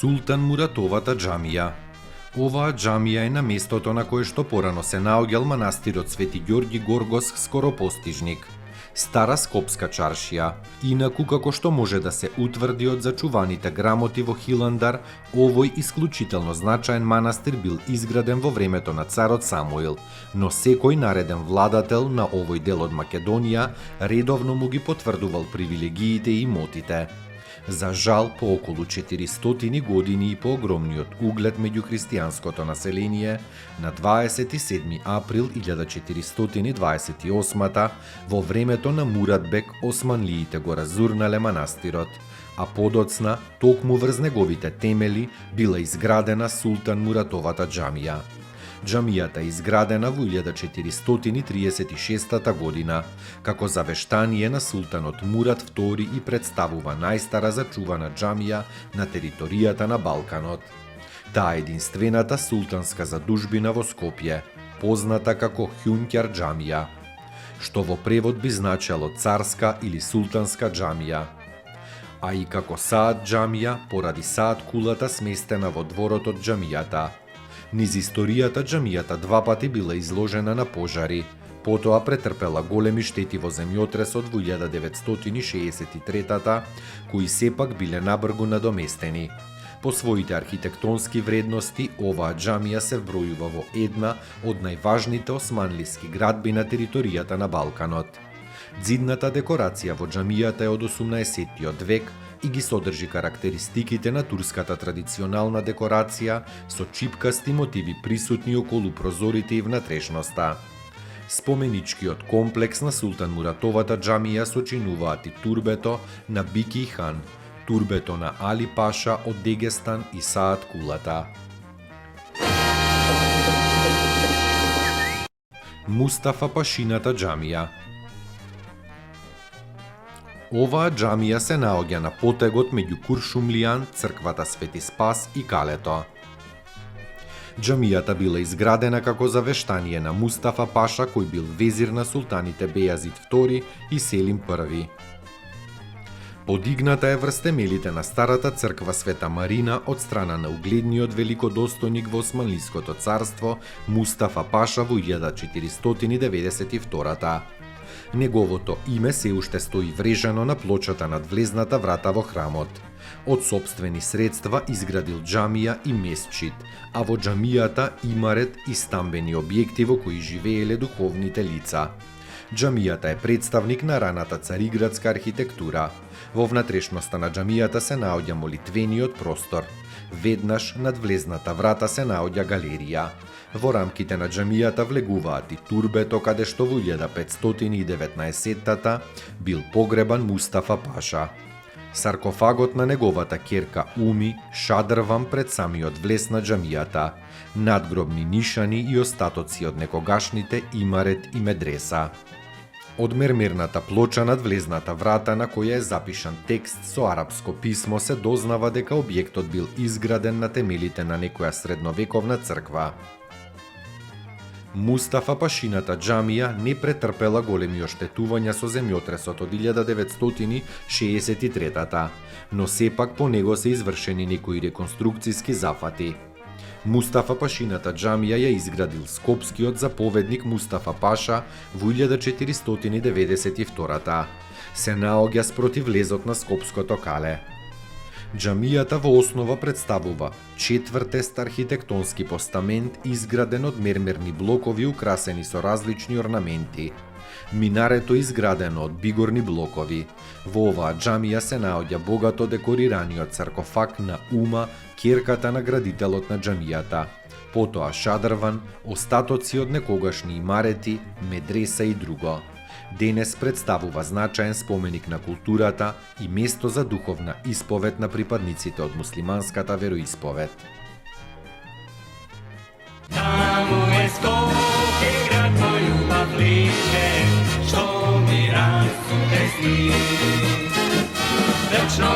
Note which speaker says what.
Speaker 1: Султан Муратовата џамија. Оваа џамија е на местото на кое што порано се наоѓал манастирот Свети Ѓорги Горгос Скоропостижник. Стара скопска чаршија. Инаку како што може да се утврди од зачуваните грамоти во Хиландар, овој исклучително значаен манастир бил изграден во времето на царот Самуил, но секој нареден владател на овој дел од Македонија редовно му ги потврдувал привилегиите и имотите. За жал, по околу 400 години и по огромниот углед меѓу христијанското население, на 27 април 1428 во времето на Муратбек османлиите го разурнале манастирот, а подоцна, токму врз неговите темели, била изградена Султан Муратовата џамија. Џамијата е изградена во 1436 година, како завештание на султанот Мурат II и представува најстара зачувана џамија на територијата на Балканот. Таа е единствената султанска задужбина во Скопје, позната како Хјунќар џамија, што во превод би значело царска или султанска џамија, а и како Саат џамија поради Саат кулата сместена во дворот од џамијата. Низ историјата џамијата два пати била изложена на пожари, потоа претрпела големи штети во земјотресот во 1963 кои сепак биле набргу надоместени. По своите архитектонски вредности, оваа џамија се вбројува во една од најважните османлиски градби на територијата на Балканот. Ѕидната декорација во џамијата е од 18 век и ги содржи карактеристиките на турската традиционална декорација со чипкасти мотиви присутни околу прозорите и внатрешноста. Споменичкиот комплекс на Султан Муратовата џамија сочинуваат и турбето на Бики хан, турбето на Али Паша од Дегестан и Саат кулата. Мустафа Пашината џамија. Оваа џамија се наоѓа на потегот меѓу Куршумлијан, црквата Свети Спас и Калето. Џамијата била изградена како завештание на Мустафа Паша, кој бил везир на султаните Бејазид II и Селим I. Подигната е врз темелите на старата црква Света Марина од страна на угледниот великодостојник во Османлиското царство Мустафа Паша во 1492. Неговото име се уште стои врежано на плочата над влезната врата во храмот. Од сопствени средства изградил џамија и месчит, а во џамијата имарет и стамбени објекти во кои живееле духовните лица. Џамијата е представник на раната цариградска архитектура. Во внатрешноста на џамијата се наоѓа молитвениот простор. Веднаш над влезната врата се наоѓа галерија. Во рамките на џамијата влегуваат и турбето каде што во 1519 бил погребан Мустафа Паша. Саркофагот на неговата ќерка Уми шадрвам пред самиот влез на џамијата, надгробни нишани и остатоци од некогашните имарет и медреса. Од мермерната плоча над влезната врата на која е запишан текст со арапско писмо се дознава дека објектот бил изграден на темелите на некоја средновековна црква. Мустафа Пашината џамија не претрпела големи оштетувања со земјотресот од 1963, но сепак по него се извршени некои реконструкциски зафати. Мустафа Пашината џамија ја изградил скопскиот заповедник Мустафа Паша во 1492. Се наоѓа спротив влезот на Скопското кале. Џамијата во основа представува четвртест архитектонски постамент изграден од мермерни блокови украсени со различни орнаменти. Минарето изградено од бигорни блокови. Во оваа џамија се наоѓа богато декорираниот саркофаг на Ума, ќерката на градителот на џамијата. Потоа шадрван, остатоци од некогашни имарети, медреса и друго. Денес представува значаен споменик на културата и место за духовна исповед на припадниците од муслиманската вероисповед.
Speaker 2: Таму е Скопје, град мој љубав лише, што ми разум тесни. Вечно